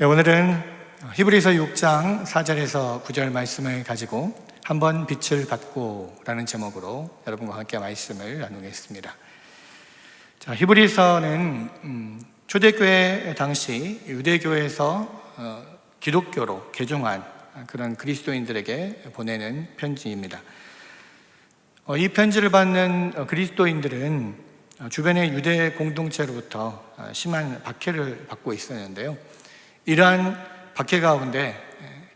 오늘은 히브리서 6장 4절에서 9절 말씀을 가지고 한번 빛을 받고 라는 제목으로 여러분과 함께 말씀을 나누겠습니다. 자, 히브리서는 초대교회 당시 유대교에서 기독교로 개종한 그런 그리스도인들에게 보내는 편지입니다. 이 편지를 받는 그리스도인들은 주변의 유대 공동체로부터 심한 박해를 받고 있었는데요. 이러한 박해 가운데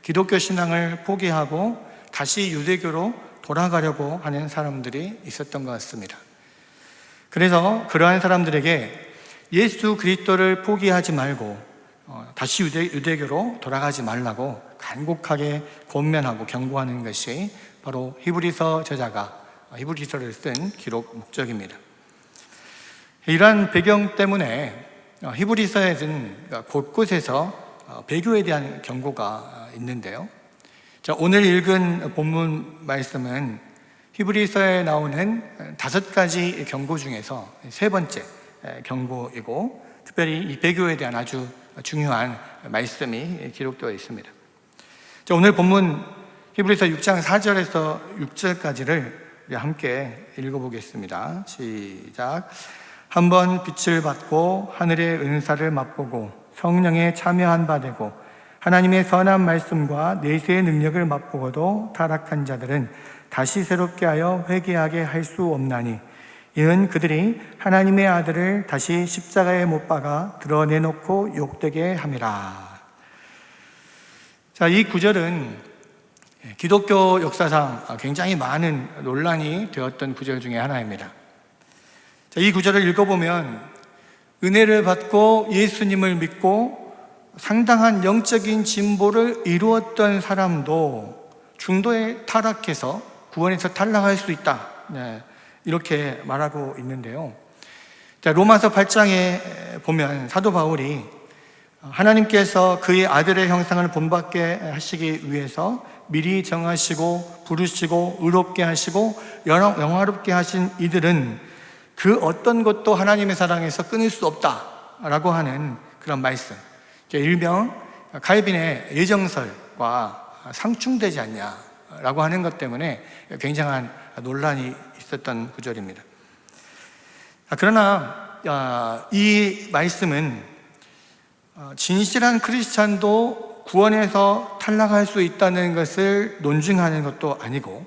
기독교 신앙을 포기하고 다시 유대교로 돌아가려고 하는 사람들이 있었던 것 같습니다. 그래서 그러한 사람들에게 예수 그리스도를 포기하지 말고 다시 유대교로 돌아가지 말라고 간곡하게 권면하고 경고하는 것이 바로 히브리서 저자가 히브리서를 쓴 기록 목적입니다. 이러한 배경 때문에 히브리서에는 곳곳에서 배교에 대한 경고가 있는데요. 자, 오늘 읽은 본문 말씀은 히브리서에 나오는 5가지 경고 중에서 세 번째 경고이고, 특별히 이 배교에 대한 아주 중요한 말씀이 기록되어 있습니다. 자, 오늘 본문 히브리서 6장 4절에서 6절까지를 함께 읽어보겠습니다. 시작. 한번 빛을 받고 하늘의 은사를 맛보고 성령에 참여한 바 되고 하나님의 선한 말씀과 내세의 능력을 맛보고도 타락한 자들은 다시 새롭게 하여 회개하게 할 수 없나니 이는 그들이 하나님의 아들을 다시 십자가에 못 박아 드러내놓고 욕되게 함이라. 자, 이 구절은 기독교 역사상 굉장히 많은 논란이 되었던 구절 중에 하나입니다. 자, 이 구절을 읽어보면 은혜를 받고 예수님을 믿고 상당한 영적인 진보를 이루었던 사람도 중도에 타락해서 구원에서 탈락할 수 있다, 이렇게 말하고 있는데요. 자, 로마서 8장에 보면 사도 바울이 하나님께서 그의 아들의 형상을 본받게 하시기 위해서 미리 정하시고 부르시고 의롭게 하시고 영화롭게 하신 이들은 그 어떤 것도 하나님의 사랑에서 끊을 수 없다라고 하는 그런 말씀, 일명 칼빈의 예정설과 상충되지 않냐라고 하는 것 때문에 굉장한 논란이 있었던 구절입니다. 그러나 이 말씀은 진실한 크리스찬도 구원에서 탈락할 수 있다는 것을 논증하는 것도 아니고,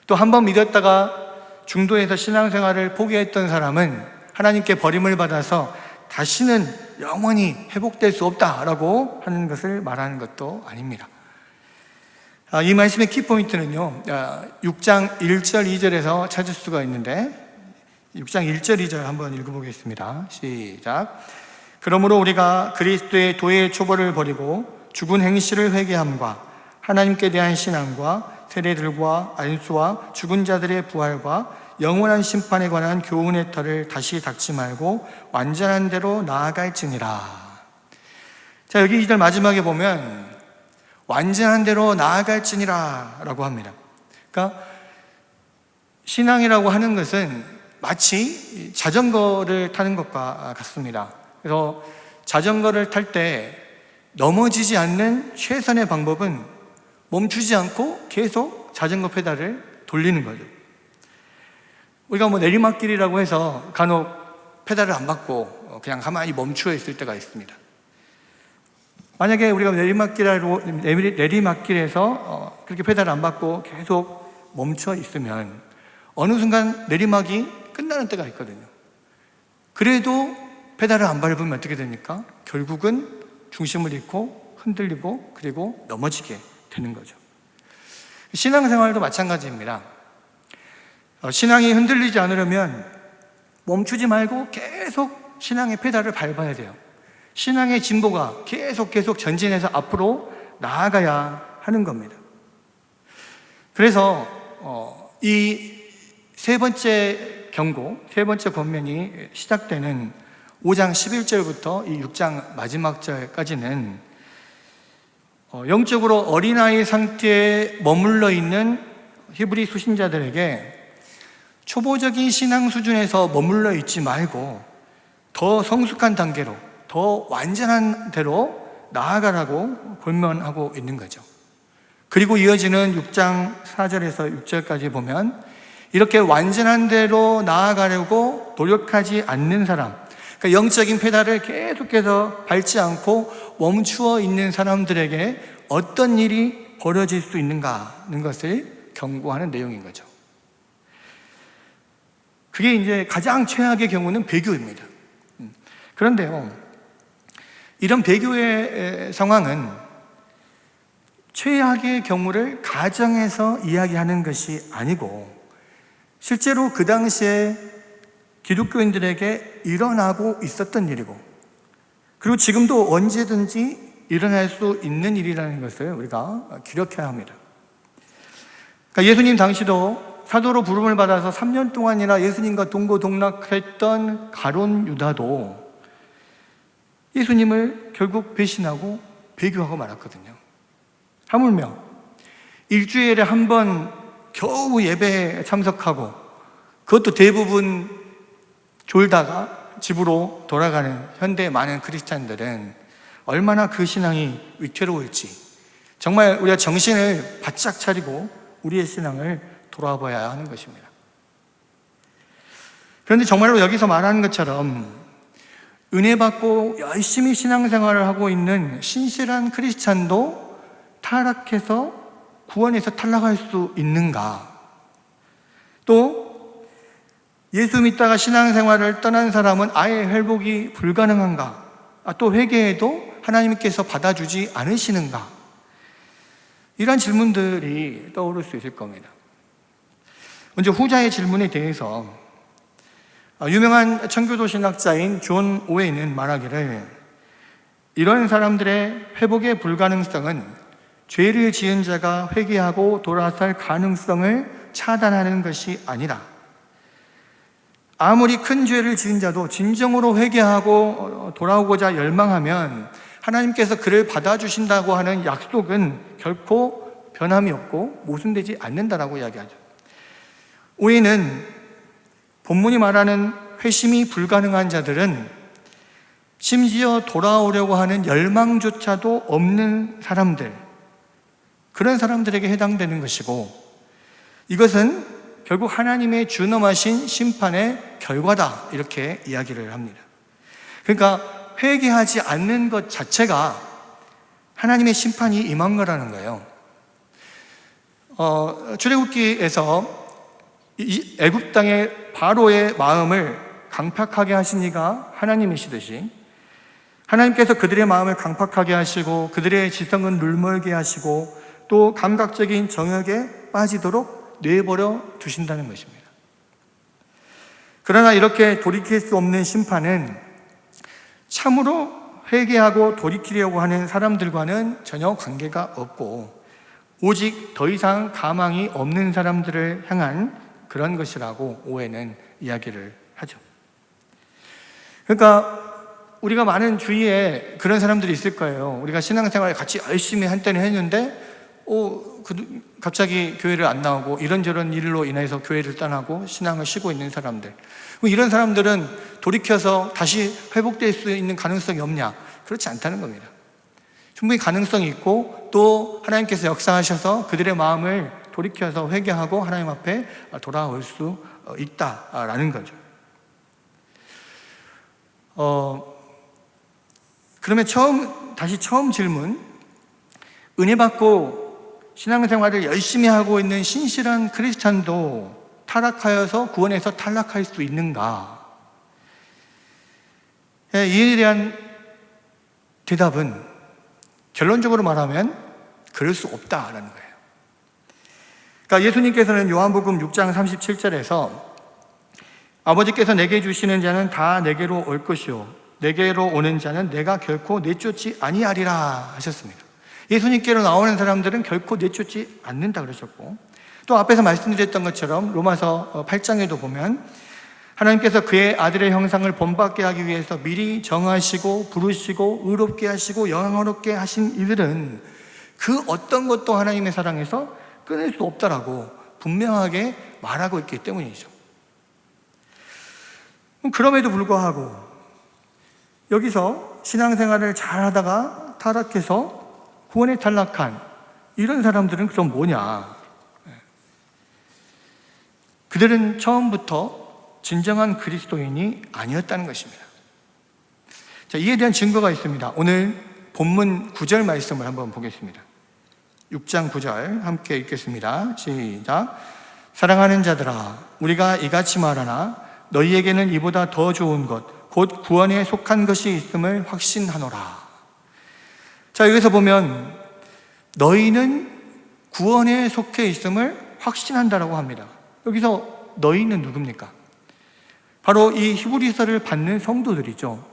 또 한 번 믿었다가 중도에서 신앙생활을 포기했던 사람은 하나님께 버림을 받아서 다시는 영원히 회복될 수 없다라고 하는 것을 말하는 것도 아닙니다. 이 말씀의 키포인트는요, 6장 1절 2절에서 찾을 수가 있는데, 6장 1절 2절 한번 읽어보겠습니다. 시작. 그러므로 우리가 그리스도의 도의 초벌을 버리고 죽은 행실을 회개함과 하나님께 대한 신앙과 세례들과 안수와 죽은 자들의 부활과 영원한 심판에 관한 교훈의 터를 다시 닦지 말고 완전한 대로 나아갈지니라. 자, 여기 이절 마지막에 보면 완전한 대로 나아갈지니라 라고 합니다. 그러니까 신앙이라고 하는 것은 마치 자전거를 타는 것과 같습니다. 그래서 자전거를 탈 때 넘어지지 않는 최선의 방법은 멈추지 않고 계속 자전거 페달을 돌리는 거죠. 우리가 내리막길이라고 해서 간혹 페달을 안 밟고 그냥 가만히 멈추어 있을 때가 있습니다. 만약에 우리가 내리막길에서 그렇게 페달을 안 밟고 계속 멈춰 있으면 어느 순간 내리막이 끝나는 때가 있거든요. 그래도 페달을 안 밟으면 어떻게 됩니까? 결국은 중심을 잃고 흔들리고 그리고 넘어지게 되는 거죠. 신앙생활도 마찬가지입니다. 신앙이 흔들리지 않으려면 멈추지 말고 계속 신앙의 페달을 밟아야 돼요. 신앙의 진보가 계속 전진해서 앞으로 나아가야 하는 겁니다. 그래서 이 세 번째 경고, 세 번째 권면이 시작되는 5장 11절부터 이 6장 마지막 절까지는 영적으로 어린아이 상태에 머물러 있는 히브리 수신자들에게 초보적인 신앙 수준에서 머물러 있지 말고 더 성숙한 단계로, 더 완전한 대로 나아가라고 권면하고 있는 거죠. 그리고 이어지는 6장 4절에서 6절까지 보면 이렇게 완전한 대로 나아가려고 노력하지 않는 사람, 그러니까 영적인 페달을 계속해서 밟지 않고 멈추어 있는 사람들에게 어떤 일이 벌어질 수 있는가 하는 것을 경고하는 내용인 거죠. 그게 이제 가장 최악의 경우는 배교입니다. 그런데요, 이런 배교의 상황은 최악의 경우를 가정에서 이야기하는 것이 아니고 실제로 그 당시에 기독교인들에게 일어나고 있었던 일이고, 그리고 지금도 언제든지 일어날 수 있는 일이라는 것을 우리가 기억해야 합니다. 그러니까 예수님 당시도 사도로 부름을 받아서 3년 동안이나 예수님과 동고동락했던 가룟 유다도 예수님을 결국 배신하고 배교하고 말았거든요. 하물며 일주일에 한 번 겨우 예배에 참석하고 그것도 대부분 졸다가 집으로 돌아가는 현대의 많은 크리스찬들은 얼마나 그 신앙이 위태로울지 정말 우리가 정신을 바짝 차리고 우리의 신앙을 돌아봐야 하는 것입니다. 그런데 정말로 여기서 말하는 것처럼 은혜 받고 열심히 신앙생활을 하고 있는 신실한 크리스찬도 타락해서 구원에서 탈락할 수 있는가? 또 예수 믿다가 신앙생활을 떠난 사람은 아예 회복이 불가능한가? 또 회개해도 하나님께서 받아주지 않으시는가? 이런 질문들이 떠오를 수 있을 겁니다. 먼저 후자의 질문에 대해서 유명한 청교도 신학자인 존 오웨이는 말하기를 이런 사람들의 회복의 불가능성은 죄를 지은 자가 회개하고 돌아설 가능성을 차단하는 것이 아니라 아무리 큰 죄를 지은 자도 진정으로 회개하고 돌아오고자 열망하면 하나님께서 그를 받아주신다고 하는 약속은 결코 변함이 없고 모순되지 않는다라고 이야기하죠. 오해는 본문이 말하는 회심이 불가능한 자들은 심지어 돌아오려고 하는 열망조차도 없는 사람들, 그런 사람들에게 해당되는 것이고, 이것은 결국 하나님의 준엄하신 심판의 결과다 이렇게 이야기를 합니다. 그러니까 회개하지 않는 것 자체가 하나님의 심판이 임한 거라는 거예요. 출애굽기에서 애굽 땅의 바로의 마음을 강팍하게 하신 이가 하나님이시듯이 하나님께서 그들의 마음을 강팍하게 하시고 그들의 지성은 물멀게 하시고 또 감각적인 정욕에 빠지도록 내버려 두신다는 것입니다. 그러나 이렇게 돌이킬 수 없는 심판은 참으로 회개하고 돌이키려고 하는 사람들과는 전혀 관계가 없고 오직 더 이상 가망이 없는 사람들을 향한 그런 것이라고 오해는 이야기를 하죠. 그러니까 우리가 많은 주위에 그런 사람들이 있을 거예요. 우리가 신앙생활을 같이 열심히 한때는 했는데 갑자기 교회를 안 나오고 이런저런 일로 인해서 교회를 떠나고 신앙을 쉬고 있는 사람들, 이런 사람들은 돌이켜서 다시 회복될 수 있는 가능성이 없냐? 그렇지 않다는 겁니다. 충분히 가능성이 있고 또 하나님께서 역사하셔서 그들의 마음을 돌이켜서 회개하고 하나님 앞에 돌아올 수 있다라는 거죠. 그러면 처음 질문, 은혜 받고 신앙생활을 열심히 하고 있는 신실한 크리스찬도 타락하여서 구원에서 탈락할 수 있는가? 이에 대한 대답은 결론적으로 말하면 그럴 수 없다라는 거예요. 그러니까 예수님께서는 요한복음 6장 37절에서 아버지께서 내게 주시는 자는 다 내게로 올 것이요 내게로 오는 자는 내가 결코 내쫓지 아니하리라 하셨습니다. 예수님께로 나오는 사람들은 결코 내쫓지 않는다 그러셨고, 또 앞에서 말씀드렸던 것처럼 로마서 8장에도 보면 하나님께서 그의 아들의 형상을 본받게 하기 위해서 미리 정하시고 부르시고 의롭게 하시고 영광롭게 하신 이들은 그 어떤 것도 하나님의 사랑에서 끊을 수 없다라고 분명하게 말하고 있기 때문이죠. 그럼에도 불구하고 여기서 신앙생활을 잘 하다가 타락해서 구원에 탈락한 이런 사람들은 그럼 뭐냐? 그들은 처음부터 진정한 그리스도인이 아니었다는 것입니다. 자, 이에 대한 증거가 있습니다. 오늘 본문 9절 말씀을 한번 보겠습니다. 6장 9절 함께 읽겠습니다. 시작. 사랑하는 자들아, 우리가 이같이 말하나 너희에게는 이보다 더 좋은 것, 곧 구원에 속한 것이 있음을 확신하노라. 자, 여기서 보면 너희는 구원에 속해 있음을 확신한다라고 합니다. 여기서 너희는 누굽니까? 바로 이 히브리서를 받는 성도들이죠.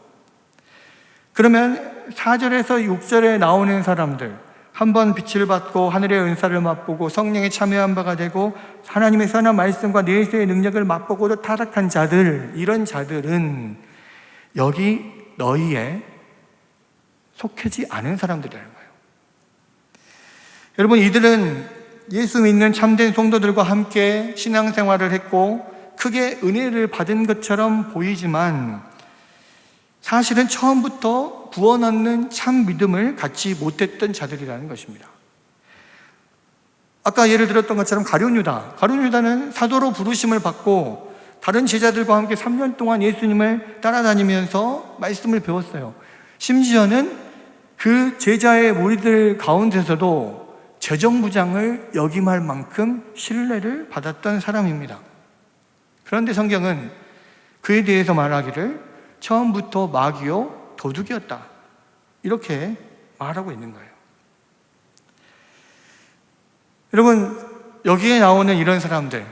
그러면 4절에서 6절에 나오는 사람들, 한번 빛을 받고 하늘의 은사를 맛보고 성령에 참여한 바가 되고 하나님의 선한 말씀과 내세의 능력을 맛보고도 타락한 자들, 이런 자들은 여기 너희에 속하지 않은 사람들이라는 거예요. 여러분, 이들은 예수 믿는 참된 성도들과 함께 신앙생활을 했고 크게 은혜를 받은 것처럼 보이지만 사실은 처음부터 구원 얻는 참 믿음을 갖지 못했던 자들이라는 것입니다. 아까 예를 들었던 것처럼 가룟 유다는 사도로 부르심을 받고 다른 제자들과 함께 3년 동안 예수님을 따라다니면서 말씀을 배웠어요. 심지어는 그 제자의 무리들 가운데서도 재정부장을 역임할 만큼 신뢰를 받았던 사람입니다. 그런데 성경은 그에 대해서 말하기를 처음부터 마귀요 도둑이었다, 이렇게 말하고 있는 거예요. 여러분, 여기에 나오는 이런 사람들,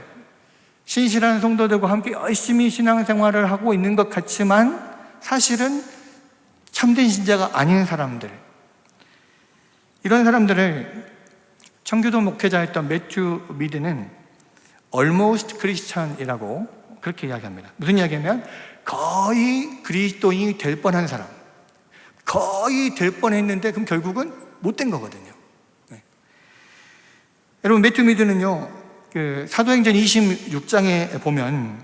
신실한 성도들과 함께 열심히 신앙생활을 하고 있는 것 같지만 사실은 참된 신자가 아닌 사람들, 이런 사람들을 청교도 목회자였던 매튜 미드는 almost Christian이라고 그렇게 이야기합니다. 무슨 이야기냐면 거의 그리스도인이 될 뻔한 사람, 거의 될 뻔했는데 그럼 결국은 못 된 거거든요. 네. 여러분, 매튜 미드는요, 사도행전 26장에 보면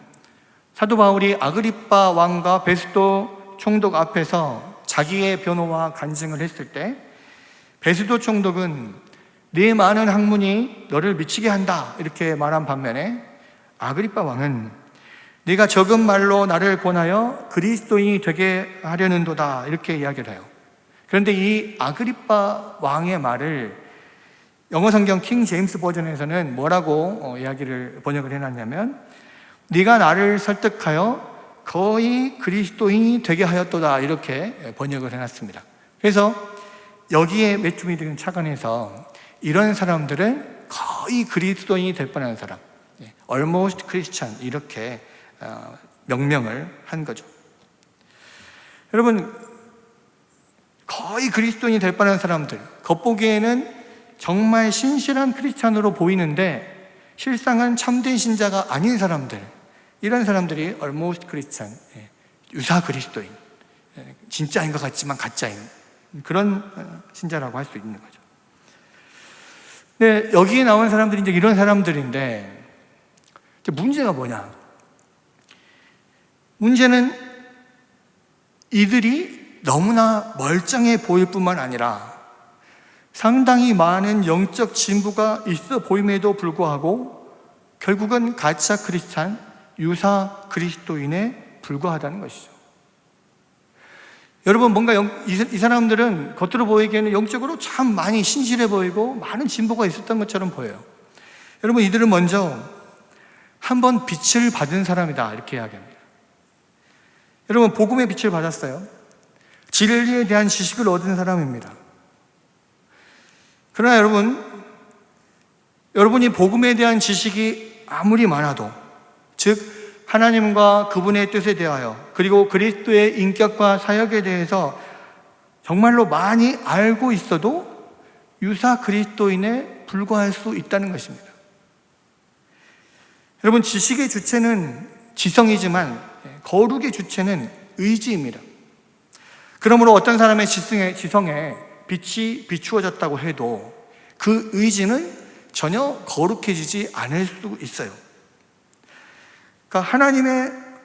사도 바울이 아그리빠 왕과 베스도 총독 앞에서 자기의 변호와 간증을 했을 때 베스도 총독은 네 많은 학문이 너를 미치게 한다, 이렇게 말한 반면에 아그리빠 왕은 네가 적은 말로 나를 권하여 그리스도인이 되게 하려는도다, 이렇게 이야기를 해요. 그런데 이 아그리빠 왕의 말을 영어 성경 킹 제임스 버전에서는 뭐라고 번역을 해놨냐면 네가 나를 설득하여 거의 그리스도인이 되게 하였도다, 이렇게 번역을 해놨습니다. 그래서 여기에 매튜 미드는 착안해서 이런 사람들은 거의 그리스도인이 될 뻔한 사람, almost Christian, 이렇게 명명을 한 거죠. 여러분, 거의 그리스도인이 될 뻔한 사람들, 겉보기에는 정말 신실한 크리스찬으로 보이는데 실상은 참된 신자가 아닌 사람들, 이런 사람들이 almost Christian, 유사 그리스도인, 진짜인 것 같지만 가짜인 그런 신자라고 할 수 있는 거죠. 네, 여기에 나온 사람들이 이제 이런 사람들인데 문제가 뭐냐? 문제는 이들이 너무나 멀쩡해 보일 뿐만 아니라 상당히 많은 영적 진부가 있어 보임에도 불구하고 결국은 가짜 크리스찬, 유사 그리스도인에 불과하다는 것이죠. 여러분, 뭔가 이 사람들은 겉으로 보이기에는 영적으로 참 많이 신실해 보이고 많은 진보가 있었던 것처럼 보여요. 여러분, 이들은 먼저 한번 빛을 받은 사람이다, 이렇게 이야기합니다. 여러분, 복음의 빛을 받았어요. 진리에 대한 지식을 얻은 사람입니다. 그러나 여러분이 복음에 대한 지식이 아무리 많아도, 즉 하나님과 그분의 뜻에 대하여 그리고 그리스도의 인격과 사역에 대해서 정말로 많이 알고 있어도 유사 그리스도인에 불과할 수 있다는 것입니다. 여러분, 지식의 주체는 지성이지만 거룩의 주체는 의지입니다. 그러므로 어떤 사람의 지성에 빛이 비추어졌다고 해도 그 의지는 전혀 거룩해지지 않을 수 있어요. 그러니까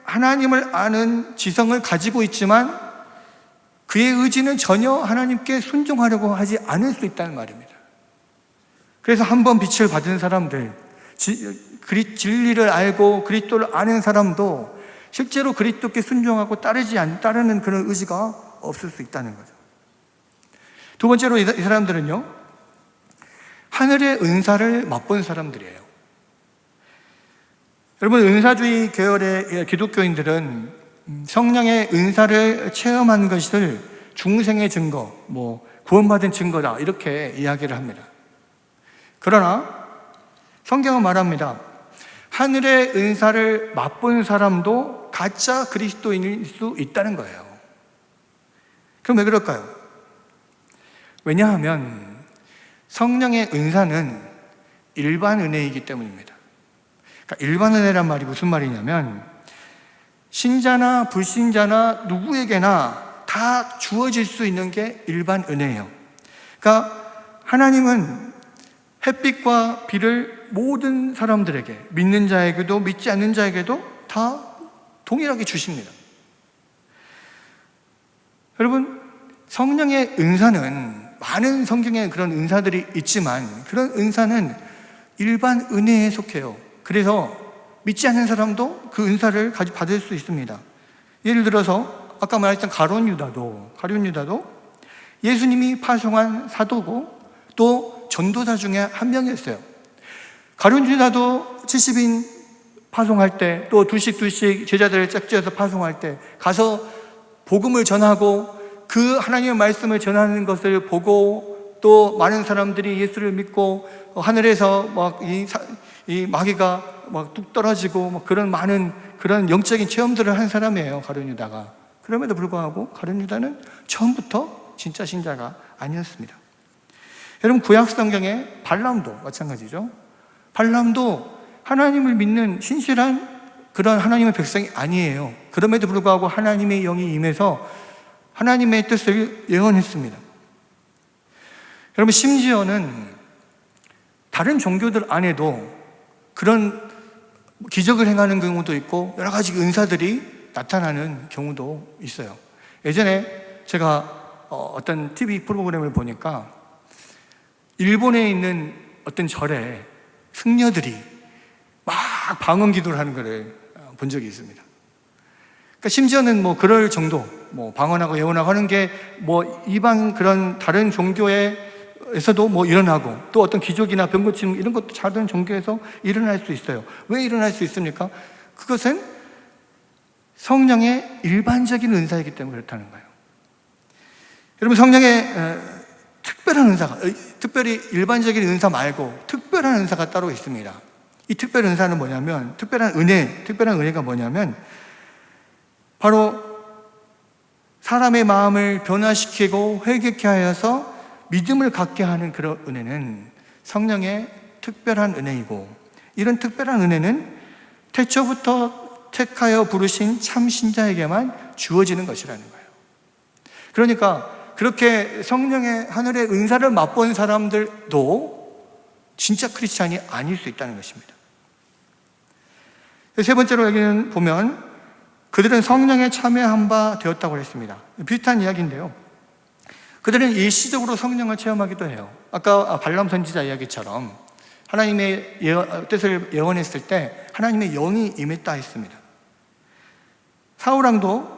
하나님을 아는 지성을 가지고 있지만 그의 의지는 전혀 하나님께 순종하려고 하지 않을 수 있다는 말입니다. 그래서 한 번 빛을 받은 사람들, 진리를 알고 그리스도를 아는 사람도 실제로 그리스도께 순종하고 따르는 그런 의지가 없을 수 있다는 거죠. 두 번째로 이 사람들은요, 하늘의 은사를 맛본 사람들이에요. 여러분, 은사주의 계열의 기독교인들은 성령의 은사를 체험한 것을 중생의 증거, 구원받은 증거다, 이렇게 이야기를 합니다. 그러나 성경은 말합니다. 하늘의 은사를 맛본 사람도 가짜 그리스도인일 수 있다는 거예요. 그럼 왜 그럴까요? 왜냐하면 성령의 은사는 일반 은혜이기 때문입니다. 그러니까 일반 은혜란 말이 무슨 말이냐면 신자나 불신자나 누구에게나 다 주어질 수 있는 게 일반 은혜예요. 그러니까 하나님은 햇빛과 비를 모든 사람들에게, 믿는 자에게도 믿지 않는 자에게도 다 동일하게 주십니다. 여러분, 성령의 은사는 많은 성경에 그런 은사들이 있지만 그런 은사는 일반 은혜에 속해요. 그래서 믿지 않는 사람도 그 은사를 받을 수 있습니다. 예를 들어서 아까 말했던 가룟 유다도 예수님이 파송한 사도고 또 전도자 중에 한 명이었어요. 가룟 유다도 70인 파송할 때, 또 두씩 제자들을 짝지어서 파송할 때 가서 복음을 전하고 그 하나님의 말씀을 전하는 것을 보고 또 많은 사람들이 예수를 믿고 하늘에서 막 이 마귀가 막 뚝 떨어지고 막 그런 많은 그런 영적인 체험들을 한 사람이에요, 가룟 유다가. 그럼에도 불구하고 가룟 유다는 처음부터 진짜 신자가 아니었습니다. 여러분, 구약 성경의 발람도 마찬가지죠. 발람도 하나님을 믿는 신실한 그런 하나님의 백성이 아니에요. 그럼에도 불구하고 하나님의 영이 임해서 하나님의 뜻을 예언했습니다. 여러분, 심지어는 다른 종교들 안에도 그런 기적을 행하는 경우도 있고 여러 가지 은사들이 나타나는 경우도 있어요. 예전에 제가 어떤 TV 프로그램을 보니까 일본에 있는 어떤 절에 승려들이 막 방언 기도를 하는 것을 본 적이 있습니다. 그러니까 심지어는 그럴 정도, 방언하고 예언하고 하는 게 이방 그런 다른 종교에서도 일어나고 또 어떤 기적이나 병 고침 이런 것도 다른 종교에서 일어날 수 있어요. 왜 일어날 수 있습니까? 그것은 성령의 일반적인 은사이기 때문에 그렇다는 거예요. 여러분, 성령의 특별한 은사가, 특별히 일반적인 은사 말고 특별한 은사가 따로 있습니다. 이 특별한 은사는 뭐냐면, 특별한 은혜가 뭐냐면 바로 사람의 마음을 변화시키고 회개케 하여서 믿음을 갖게 하는 그런 은혜는 성령의 특별한 은혜이고, 이런 특별한 은혜는 태초부터 택하여 부르신 참 신자에게만 주어지는 것이라는 거예요. 그러니까 그렇게 성령의 하늘의 은사를 맛본 사람들도 진짜 크리스찬이 아닐 수 있다는 것입니다. 세 번째로 여기는 보면 그들은 성령에 참여한 바 되었다고 했습니다. 비슷한 이야기인데요, 그들은 일시적으로 성령을 체험하기도 해요. 아까 발람 선지자 이야기처럼 하나님의 뜻을 예언했을 때 하나님의 영이 임했다 했습니다. 사울왕도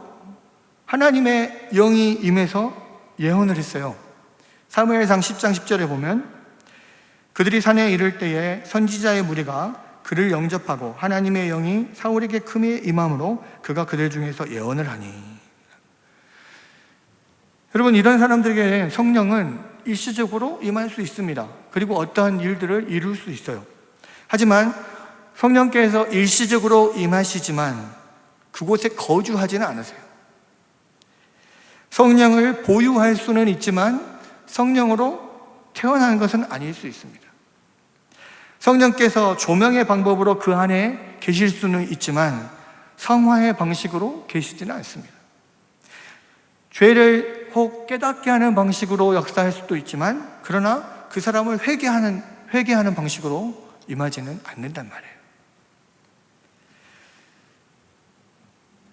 하나님의 영이 임해서 예언을 했어요. 사무엘상 10장 10절에 보면 그들이 산에 이를 때에 선지자의 무리가 그를 영접하고 하나님의 영이 사울에게 크게 임함으로 그가 그들 중에서 예언을 하니. 여러분, 이런 사람들에게 성령은 일시적으로 임할 수 있습니다. 그리고 어떠한 일들을 이룰 수 있어요. 하지만 성령께서 일시적으로 임하시지만 그곳에 거주하지는 않으세요. 성령을 보유할 수는 있지만 성령으로 태어나는 것은 아닐 수 있습니다. 성령께서 조명의 방법으로 그 안에 계실 수는 있지만 성화의 방식으로 계시지는 않습니다. 죄를 혹 깨닫게 하는 방식으로 역사할 수도 있지만 그러나 그 사람을 회개하는 방식으로 임하지는 않는단 말이에요.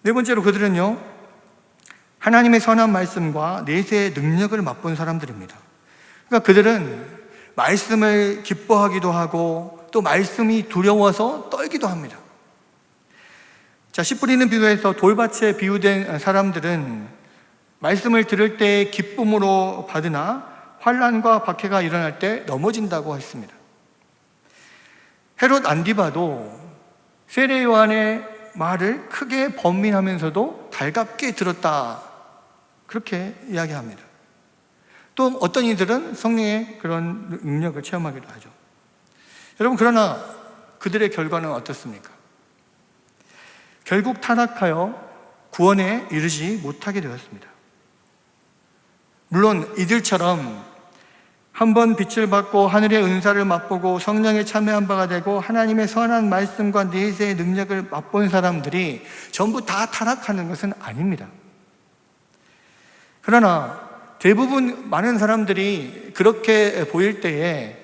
네 번째로 그들은요, 하나님의 선한 말씀과 내세의 능력을 맛본 사람들입니다. 그러니까 그들은 말씀을 기뻐하기도 하고 또 말씀이 두려워서 떨기도 합니다. 자, 씨 뿌리는 비유에서 돌밭에 비유된 사람들은 말씀을 들을 때 기쁨으로 받으나 환난과 박해가 일어날 때 넘어진다고 했습니다. 헤롯 안디바도 세례 요한의 말을 크게 번민하면서도 달갑게 들었다, 그렇게 이야기합니다. 또 어떤 이들은 성령의 그런 능력을 체험하기도 하죠. 여러분, 그러나 그들의 결과는 어떻습니까? 결국 타락하여 구원에 이르지 못하게 되었습니다. 물론 이들처럼 한번 빛을 받고 하늘의 은사를 맛보고 성령에 참여한 바가 되고 하나님의 선한 말씀과 내세의 능력을 맛본 사람들이 전부 다 타락하는 것은 아닙니다. 그러나 대부분 많은 사람들이 그렇게 보일 때에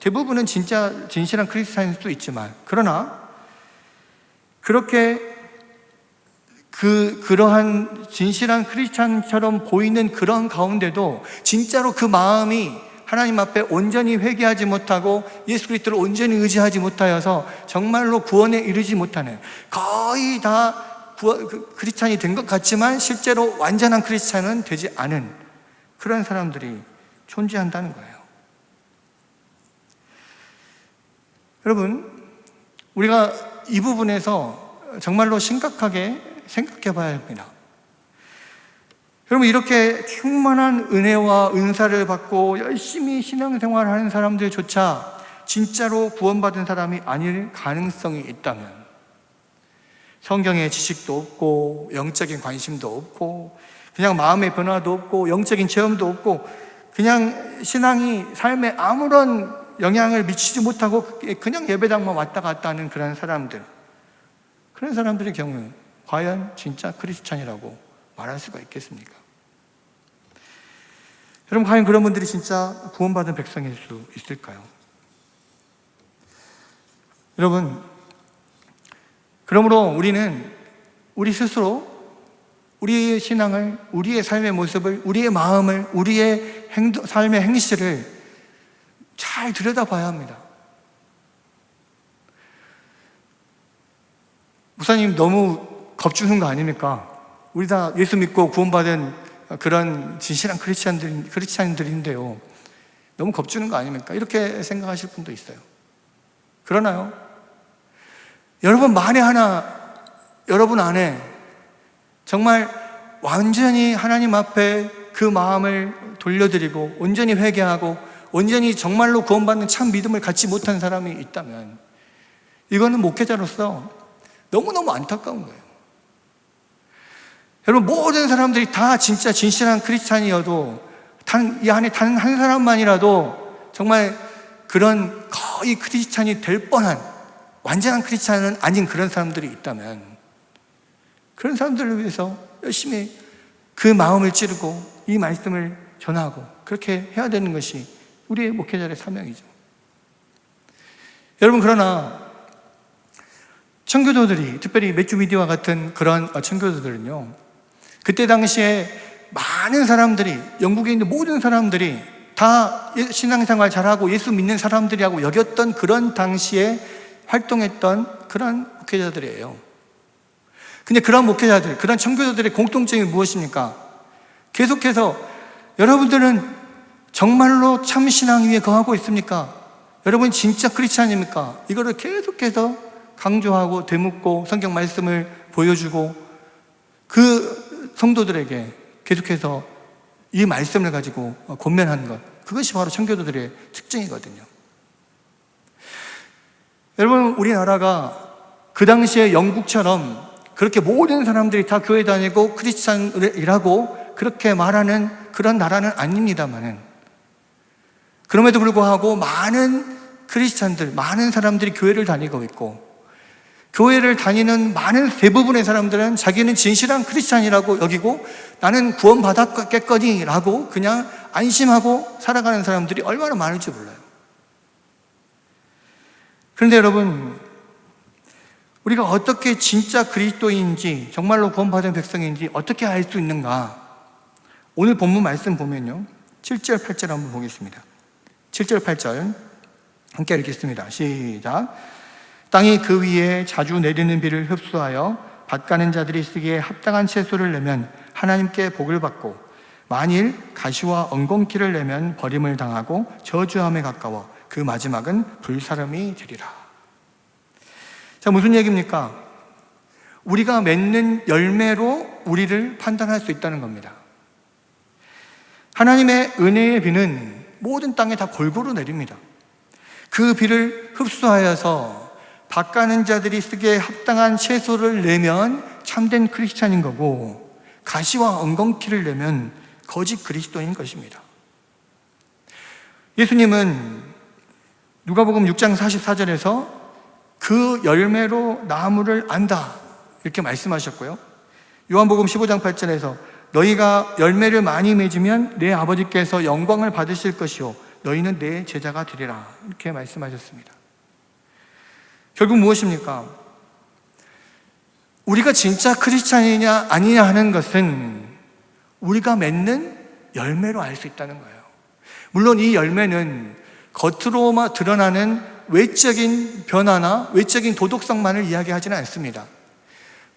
대부분은 진짜 진실한 크리스찬일 수도 있지만, 그러나 그렇게 그러한 진실한 크리스찬처럼 보이는 그런 가운데도 진짜로 그 마음이 하나님 앞에 온전히 회개하지 못하고 예수 그리스도를 온전히 의지하지 못하여서 정말로 구원에 이르지 못하는, 거의 다 크리스찬이 된 것 같지만 실제로 완전한 크리스찬은 되지 않은 그런 사람들이 존재한다는 거예요. 여러분, 우리가 이 부분에서 정말로 심각하게 생각해 봐야 합니다. 여러분, 이렇게 충만한 은혜와 은사를 받고 열심히 신앙생활을 하는 사람들조차 진짜로 구원받은 사람이 아닐 가능성이 있다면, 성경의 지식도 없고 영적인 관심도 없고 그냥 마음의 변화도 없고 영적인 체험도 없고 그냥 신앙이 삶에 아무런 영향을 미치지 못하고 그냥 예배당만 왔다 갔다 하는 그런 사람들의 경우 과연 진짜 크리스찬이라고 말할 수가 있겠습니까? 여러분, 과연 그런 분들이 진짜 구원받은 백성일 수 있을까요? 여러분, 그러므로 우리는 우리 스스로 우리의 신앙을, 우리의 삶의 모습을, 우리의 마음을, 우리의 삶의 행실을 잘 들여다봐야 합니다. 목사님, 너무 겁주는 거 아닙니까? 우리 다 예수 믿고 구원받은 그런 진실한 크리스찬들인데요, 너무 겁주는 거 아닙니까? 이렇게 생각하실 분도 있어요. 그러나요? 여러분, 만에 하나 여러분 안에 정말 완전히 하나님 앞에 그 마음을 돌려드리고 온전히 회개하고 온전히 정말로 구원받는 참 믿음을 갖지 못한 사람이 있다면, 이거는 목회자로서 너무너무 안타까운 거예요. 여러분, 모든 사람들이 다 진짜 진실한 크리스찬이어도 이 안에 단 한 사람만이라도 정말 그런 거의 크리스찬이 될 뻔한 완전한 크리스찬은 아닌 그런 사람들이 있다면, 그런 사람들을 위해서 열심히 그 마음을 찌르고 이 말씀을 전하고 그렇게 해야 되는 것이 우리의 목회자의 사명이죠. 여러분, 그러나 청교도들이, 특별히 매튜 미디와 같은 그런 청교도들은요, 그때 당시에 많은 사람들이, 영국에 있는 모든 사람들이 다 신앙생활 잘하고 예수 믿는 사람들이라고 여겼던 그런 당시에 활동했던 그런 목회자들이에요. 근데 그런 목회자들, 그런 청교도들의 공통점이 무엇입니까? 계속해서 여러분들은 정말로 참 신앙 위에 거하고 있습니까? 여러분 진짜 크리스찬입니까? 이거를 계속해서 강조하고 되묻고 성경 말씀을 보여주고 그 성도들에게 계속해서 이 말씀을 가지고 권면하는 것, 그것이 바로 청교도들의 특징이거든요. 여러분, 우리나라가 그 당시에 영국처럼 그렇게 모든 사람들이 다 교회 다니고 크리스찬이라고 그렇게 말하는 그런 나라는 아닙니다만은, 그럼에도 불구하고 많은 크리스찬들, 많은 사람들이 교회를 다니고 있고, 교회를 다니는 많은 대부분의 사람들은 자기는 진실한 크리스찬이라고 여기고 나는 구원받았겠거니 라고 그냥 안심하고 살아가는 사람들이 얼마나 많을지 몰라요. 그런데 여러분, 우리가 어떻게 진짜 그리스도인지, 정말로 구원받은 백성인지 어떻게 알 수 있는가? 오늘 본문 말씀 보면요, 7절 8절 한번 보겠습니다. 7절 8절 함께 읽겠습니다. 시작. 땅이 그 위에 자주 내리는 비를 흡수하여 밭 가는 자들이 쓰기에 합당한 채소를 내면 하나님께 복을 받고, 만일 가시와 엉겅퀴를 내면 버림을 당하고 저주함에 가까워 그 마지막은 불사름이 되리라. 자, 무슨 얘기입니까? 우리가 맺는 열매로 우리를 판단할 수 있다는 겁니다. 하나님의 은혜의 비는 모든 땅에 다 골고루 내립니다. 그 비를 흡수하여서 밭 가는 자들이 쓰기에 합당한 채소를 내면 참된 크리스찬인 거고, 가시와 엉겅퀴를 내면 거짓 그리스도인 것입니다. 예수님은 누가복음 6장 44절에서 그 열매로 나무를 안다 이렇게 말씀하셨고요, 요한복음 15장 8절에서 너희가 열매를 많이 맺으면 내 아버지께서 영광을 받으실 것이요 너희는 내 제자가 되리라 이렇게 말씀하셨습니다. 결국 무엇입니까? 우리가 진짜 크리스찬이냐 아니냐 하는 것은 우리가 맺는 열매로 알 수 있다는 거예요. 물론 이 열매는 겉으로만 드러나는 외적인 변화나 외적인 도덕성만을 이야기하지는 않습니다.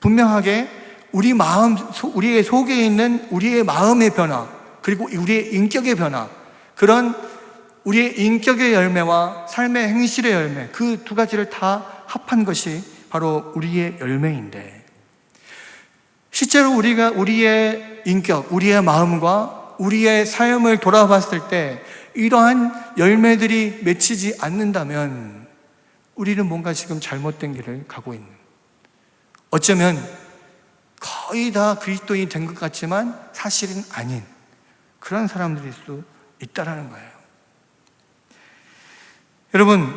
분명하게 우리의 속에 있는 우리의 마음의 변화, 그리고 우리의 인격의 변화, 그런 우리의 인격의 열매와 삶의 행실의 열매, 그 두 가지를 다 합한 것이 바로 우리의 열매인데, 실제로 우리가 우리의 인격, 우리의 마음과 우리의 삶을 돌아봤을 때 이러한 열매들이 맺히지 않는다면 우리는 뭔가 지금 잘못된 길을 가고 있는, 어쩌면 거의 다 그리스도인이 된 것 같지만 사실은 아닌 그런 사람들일 수 있다라는 거예요. 여러분,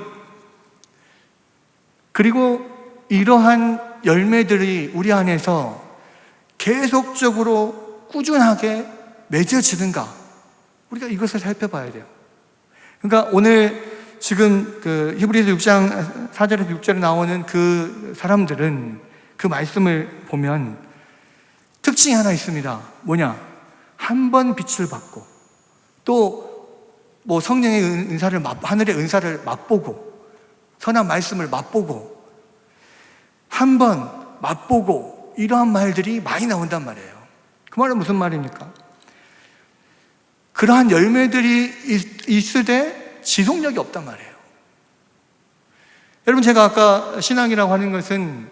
그리고 이러한 열매들이 우리 안에서 계속적으로 꾸준하게 맺어지는가, 우리가 이것을 살펴봐야 돼요. 그러니까 오늘 지금 그 히브리서 6장 4절에서 6절에 나오는 그 사람들은 그 말씀을 보면 특징이 하나 있습니다. 뭐냐? 한 번 빛을 받고, 또 뭐 성령의 은사를 하늘의 은사를 맛보고, 선한 말씀을 맛보고, 한 번 맛보고, 이러한 말들이 많이 나온단 말이에요. 그 말은 무슨 말입니까? 그러한 열매들이 있으되 지속력이 없단 말이에요. 여러분, 제가 아까 신앙이라고 하는 것은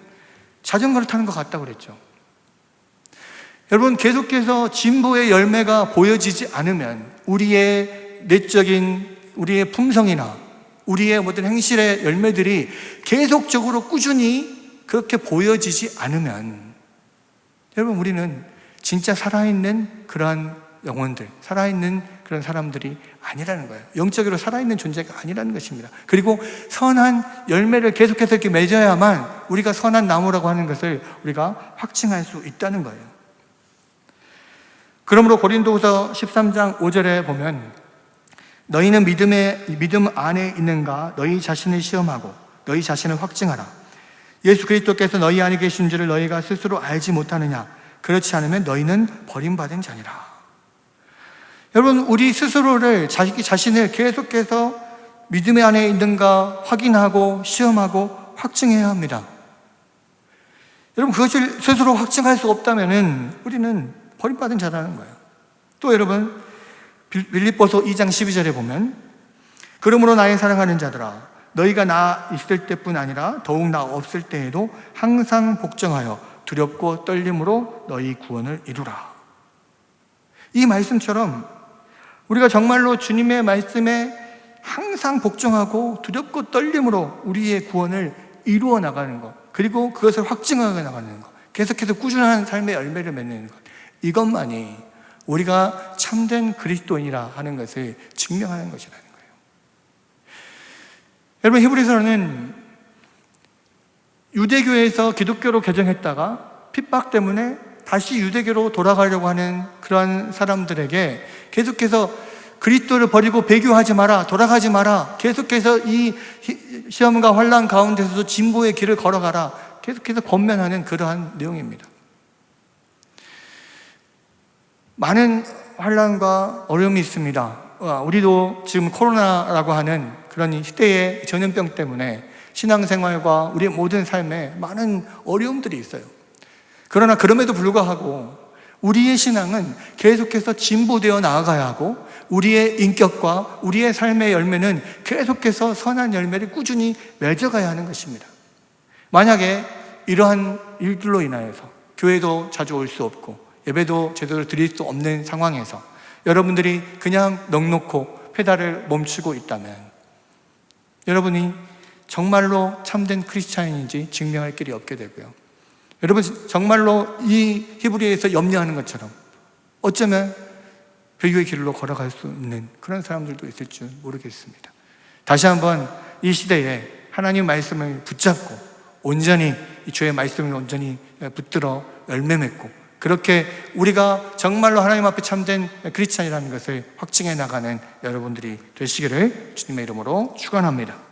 자전거를 타는 것 같다고 그랬죠. 여러분, 계속해서 진보의 열매가 보여지지 않으면 우리의 내적인 우리의 품성이나 우리의 모든 행실의 열매들이 계속적으로 꾸준히 그렇게 보여지지 않으면, 여러분, 우리는 진짜 살아있는 그러한 영혼들, 살아있는 그런 사람들이 아니라는 거예요. 영적으로 살아있는 존재가 아니라는 것입니다. 그리고 선한 열매를 계속해서 이렇게 맺어야만 우리가 선한 나무라고 하는 것을 우리가 확증할 수 있다는 거예요. 그러므로 고린도후서 13장 5절에 보면 너희는 믿음 안에 있는가 너희 자신을 시험하고 너희 자신을 확증하라. 예수 그리스도께서 너희 안에 계신 줄을 너희가 스스로 알지 못하느냐? 그렇지 않으면 너희는 버림받은 자니라. 여러분, 우리 스스로를, 자기 자신을 계속해서 믿음 안에 있는가 확인하고 시험하고 확증해야 합니다. 여러분, 그것을 스스로 확증할 수 없다면 우리는 버림받은 자라는 거예요. 또 여러분, 빌립보서 2장 12절에 보면 그러므로 나의 사랑하는 자들아, 너희가 나 있을 때뿐 아니라 더욱 나 없을 때에도 항상 복종하여 두렵고 떨림으로 너희 구원을 이루라. 이 말씀처럼 우리가 정말로 주님의 말씀에 항상 복종하고 두렵고 떨림으로 우리의 구원을 이루어 나가는 것, 그리고 그것을 확증하게 나가는 것, 계속해서 꾸준한 삶의 열매를 맺는 것, 이것만이 우리가 참된 그리스도인이라 하는 것을 증명하는 것이라는 거예요. 여러분, 히브리서는 유대교에서 기독교로 개종했다가 핍박 때문에 다시 유대교로 돌아가려고 하는 그러한 사람들에게 계속해서 그리스도를 버리고 배교하지 마라, 돌아가지 마라, 계속해서 이 시험과 환난 가운데서도 진보의 길을 걸어가라, 계속해서 권면하는 그러한 내용입니다. 많은 환란과 어려움이 있습니다. 우리도 지금 코로나라고 하는 그런 시대의 전염병 때문에 신앙생활과 우리의 모든 삶에 많은 어려움들이 있어요. 그러나 그럼에도 불구하고 우리의 신앙은 계속해서 진보되어 나아가야 하고, 우리의 인격과 우리의 삶의 열매는 계속해서 선한 열매를 꾸준히 맺어가야 하는 것입니다. 만약에 이러한 일들로 인하여서 교회도 자주 올 수 없고 예배도 제대로 드릴 수 없는 상황에서 여러분들이 그냥 넋놓고 페달을 멈추고 있다면 여러분이 정말로 참된 크리스찬인지 증명할 길이 없게 되고요, 여러분 정말로 이 히브리에서 염려하는 것처럼 어쩌면 배교의 길로 걸어갈 수 있는 그런 사람들도 있을 줄 모르겠습니다. 다시 한번 이 시대에 하나님 말씀을 붙잡고 온전히 이 주의 말씀을 온전히 붙들어 열매 맺고, 그렇게 우리가 정말로 하나님 앞에 참된 크리스찬이라는 것을 확증해 나가는 여러분들이 되시기를 주님의 이름으로 축원합니다.